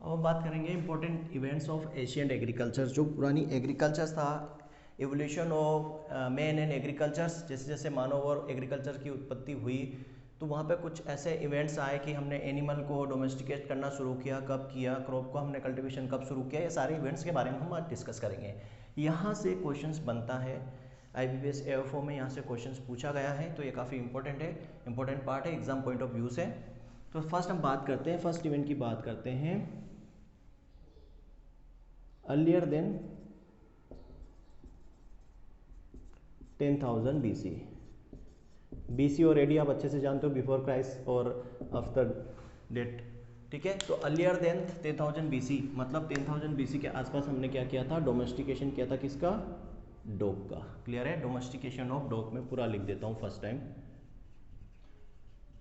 अब हम बात करेंगे important events of ancient agriculture. जो पुरानी एग्रीकल्चर था, evolution of man and agricultures, जैसे जैसे मानव और एग्रीकल्चर की उत्पत्ति हुई तो वहाँ पे कुछ ऐसे इवेंट्स आए कि हमने एनिमल को डोमेस्टिकेट करना शुरू किया, कब किया, क्रॉप को हमने कल्टीवेशन कब शुरू किया, ये सारे इवेंट्स के बारे में हम आज डिस्कस करेंगे। यहाँ से क्वेश्चंस बनता है IBPS AFO में, यहाँ से क्वेश्चंस पूछा गया है, तो ये काफ़ी इंपॉर्टेंट है, इंपॉर्टेंट पार्ट है एग्जाम पॉइंट ऑफ व्यू से। तो फर्स्ट हम बात करते हैं, फर्स्ट इवेंट की बात करते हैं। अर्लियर देन 10,000 BC और AD आप अच्छे से जानते हो, बिफोर क्राइस्ट और आफ्टर डेट, ठीक है। तो अर्लियर देन 10,000 BC मतलब 10,000 BC के आसपास हमने क्या किया था, डोमेस्टिकेशन किया था, किसका, डॉग का। क्लियर है, डोमेस्टिकेशन ऑफ डॉग में पूरा लिख देता हूँ first time,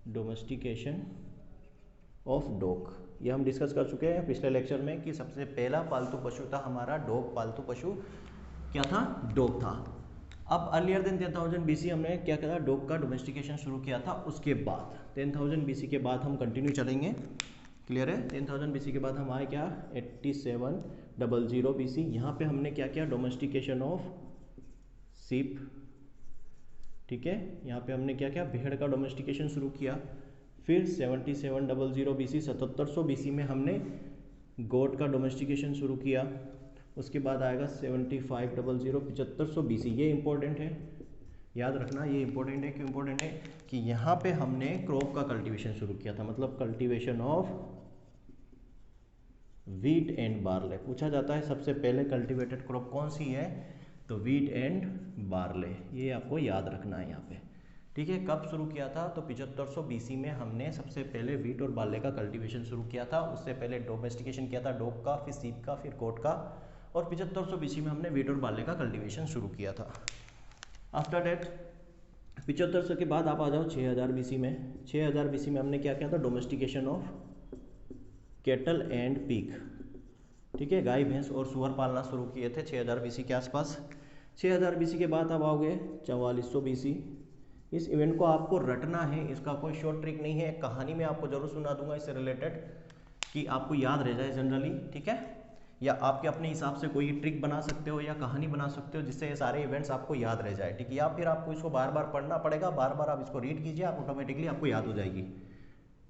domestication of dog. ये हम डिस्कस कर चुके हैं पिछले लेक्चर में कि सबसे पहला पालतू पशु था हमारा डॉग, पालतू पशु क्या था, डॉग था। अब अर्लियर देन 10,000 BC हमने क्या किया था, डॉग का डोमेस्टिकेशन शुरू किया था। उसके बाद 10,000 BC के बाद हम कंटिन्यू चलेंगे। क्लियर है, 10,000 BC के बाद हम आए क्या, 8700 BC। यहाँ पे हमने क्या किया, डोमेस्टिकेशन ऑफ सीप, ठीक है। यहाँ पे हमने क्या किया, भेड़ का डोमेस्टिकेशन शुरू किया। फिर 7700 BC 7700 BC में हमने गोट का डोमेस्टिकेशन शुरू किया। उसके बाद आएगा 7500 7500 BC। ये इंपॉर्टेंट है, याद रखना, ये इंपॉर्टेंट है। क्यों इंपॉर्टेंट है कि यहाँ पे हमने क्रॉप का कल्टीवेशन शुरू किया था, मतलब cultivation of wheat and barley. पूछा जाता है सबसे पहले कल्टीवेटेड क्रॉप कौन सी है, तो वीट एंड बार्ले, ये आपको याद रखना है यहाँ पे, ठीक है। कब शुरू किया था, तो 7500 BC में हमने सबसे पहले वीट और बार्ले का कल्टीवेशन शुरू किया था। उससे पहले डोमेस्टिकेशन किया था डॉग का, फिर सीप का, फिर गोट का, और 7500 BC में हमने वीट और बार्ले का कल्टीवेशन शुरू किया था। आफ्टर डेट 7500 के बाद आप आ जाओ 6000 BC में। 6000 BC में हमने क्या किया था, domestication of cattle and pig, ठीक है। गाय, भैंस और सुअर पालना शुरू किए थे 6000 BC के आसपास। 6000 BC के बाद आप आओगे 4400 BC। इस इवेंट को आपको रटना है, इसका कोई शॉर्ट ट्रिक नहीं है। कहानी में आपको जरूर सुना दूंगा इससे रिलेटेड कि आपको याद रह जाए जनरली, ठीक है। या आपके अपने हिसाब से कोई ट्रिक बना सकते हो या कहानी बना सकते हो जिससे ये सारे इवेंट्स आपको याद रह जाए, ठीक है। या फिर आपको इसको बार बार पढ़ना पड़ेगा, बार बार आप इसको रीड कीजिए, आप ऑटोमेटिकली आपको याद हो जाएगी।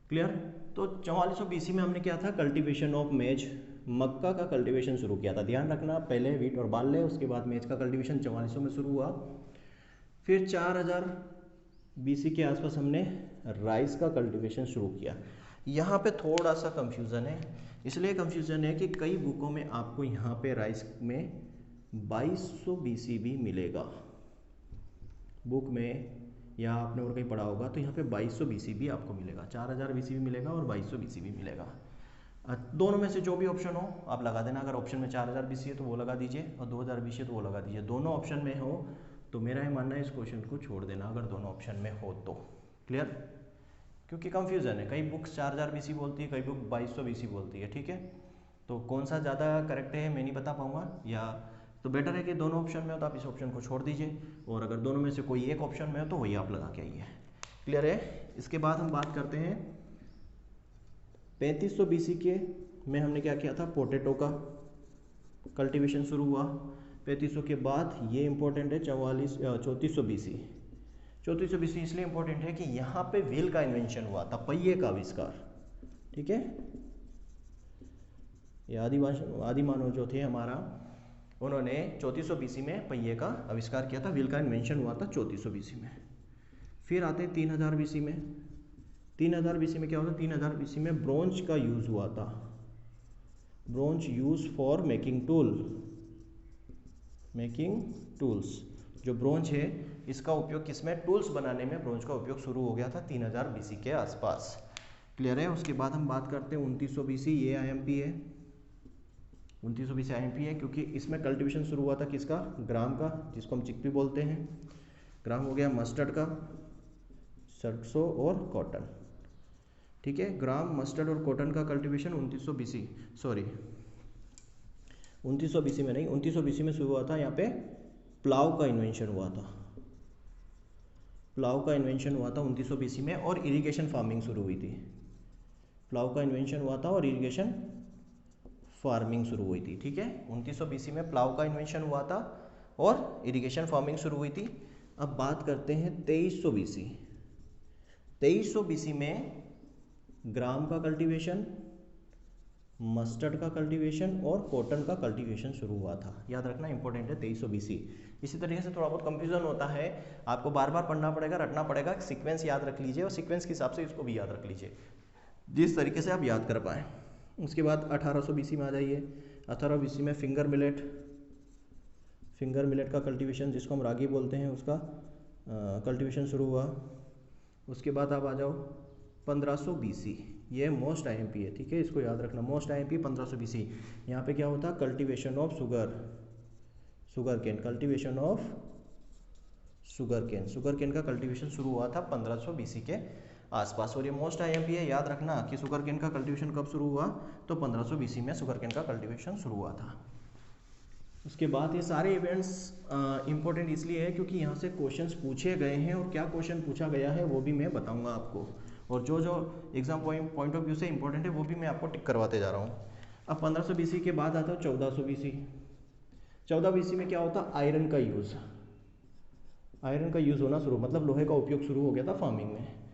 क्लियर। तो 4400 BC में हमने क्या था, कल्टीवेशन ऑफ मेज, मक्का का कल्टीवेशन शुरू किया था। ध्यान रखना, पहले वीट और बार्ले, उसके बाद मेज का कल्टीवेशन 4400 में शुरू हुआ। फिर 4000 BC के आसपास हमने राइस का कल्टीवेशन शुरू किया। यहाँ पे थोड़ा सा कंफ्यूजन है, इसलिए कंफ्यूजन है कि कई बुकों में आपको यहाँ पे राइस में 2200 BC भी मिलेगा बुक में, या आपने और कहीं पढ़ा होगा तो यहाँ पे 2200 BC भी आपको मिलेगा। 4000 BC भी मिलेगा और 2200 BC भी मिलेगा। दोनों में से जो भी ऑप्शन हो आप लगा देना। अगर ऑप्शन में 4000 BC है तो वो लगा दीजिए, और 2000 BC है तो वो लगा दीजिए। दोनों ऑप्शन में हो तो मेरा ये मानना है इस क्वेश्चन को छोड़ देना, अगर दोनों ऑप्शन में हो तो। क्लियर, क्योंकि कंफ्यूजन है, कई बुक्स 4000 BC बोलती है, कई बुक 2200 BC बोलती है, ठीक है। तो कौन सा ज़्यादा करेक्ट है मैं नहीं बता पाऊँगा, या तो बेटर है कि दोनों ऑप्शन में हो तो आप इस ऑप्शन को छोड़ दीजिए, और अगर दोनों में से कोई एक ऑप्शन में हो तो वही आप लगा के आइए। क्लियर है। इसके बाद हम बात करते हैं 3500 BC के में हमने क्या किया था, पोटैटो का कल्टीवेशन शुरू हुआ। 3500 के बाद ये इंपॉर्टेंट है 3400 BC। 3400 BC इसलिए इंपॉर्टेंट है कि यहाँ पे व्हील का इन्वेंशन हुआ था, पहिए का आविष्कार, ठीक है। ये आदि मानव जो थे हमारा, उन्होंने 3400 BC में पहिए का आविष्कार किया था, व्हील का इन्वेंशन हुआ था 3400 BC में। फिर आते हैं 3000 BC में। 3000 BC में क्या होता है, 3000 BC में ब्रोंज का यूज हुआ था। Bronze use for making tools. जो ब्रोंज है इसका उपयोग किसमें, टूल्स बनाने में ब्रोंज का उपयोग शुरू हो गया था 3000 BC के आसपास। क्लियर है। उसके बाद हम बात करते हैं 2900 BC। ये IMP है, 2900 BC IMP है, क्योंकि इसमें कल्टीवेशन शुरू हुआ था किसका, ग्राम का, जिसको हम चिकपी बोलते हैं। ग्राम हो गया मस्टर्ड का, सरसों और कॉटन, ठीक है। ग्राम, मस्टर्ड और कॉटन का कल्टीवेशन 2900 BC, सॉरी 2900 BC में नहीं, 2900 BC में शुरू हुआ था। यहाँ पे प्लाव का इन्वेंशन हुआ था, प्लाव का इन्वेंशन हुआ था 2900 BC में, और इरिगेशन फार्मिंग शुरू हुई थी। प्लाव का इन्वेंशन हुआ था और इरिगेशन फार्मिंग शुरू हुई थी। ठीक है, 2900 बीसी में प्लाव का इन्वेंशन हुआ था और इरिगेशन फार्मिंग शुरू हुई थी। अब बात करते हैं 2300 बीसी। 2300 बीसी में ग्राम का कल्टीवेशन, मस्टर्ड का कल्टीवेशन और कॉटन का कल्टीवेशन शुरू हुआ था। याद रखना इंपॉर्टेंट है 2300 बीसी। इसी तरीके से थोड़ा बहुत कंफ्यूजन होता है, आपको बार बार पढ़ना पड़ेगा, रटना पड़ेगा, सीक्वेंस याद रख लीजिए और सीक्वेंस के हिसाब से इसको भी याद रख लीजिए जिस तरीके से आप याद कर पाएँ। उसके बाद 1800 बीसी में आ जाइए। 1800 बीसी में फिंगर मिलेट का कल्टीवेशन, जिसको हम रागी बोलते हैं, उसका कल्टीवेशन शुरू हुआ। उसके बाद आप आ जाओ 1500 बीसी, ये मोस्ट आईएमपी है। ठीक है, इसको याद रखना, मोस्ट आईएमपी 1500 बीसी। यहाँ पे क्या होता है, cultivation of sugar cane, cultivation of sugar cane का कल्टीवेशन शुरू हुआ था 1500 बीसी के आसपास। और ये मोस्ट आईएमपी है, याद रखना कि शुगर केन का कल्टीवेशन कब शुरू हुआ, तो 1500 बीसी में शुगर केन का कल्टीवेशन शुरू हुआ था। उसके बाद ये सारे इवेंट्स इंपॉर्टेंट इसलिए है क्योंकि यहाँ से क्वेश्चंस पूछे गए हैं और क्या क्वेश्चन पूछा गया है वो भी मैं बताऊंगा आपको, और जो जो एग्जाम पॉइंट ऑफ व्यू से इंपॉर्टेंट है वो भी मैं आपको टिक करवाते जा रहा हूँ। अब 1500 बीसी के बाद आता है 1400 बीसी। 14 बीसी में क्या होता है, आयरन का यूज़ होना शुरू, मतलब लोहे का उपयोग शुरू हो गया था फार्मिंग में।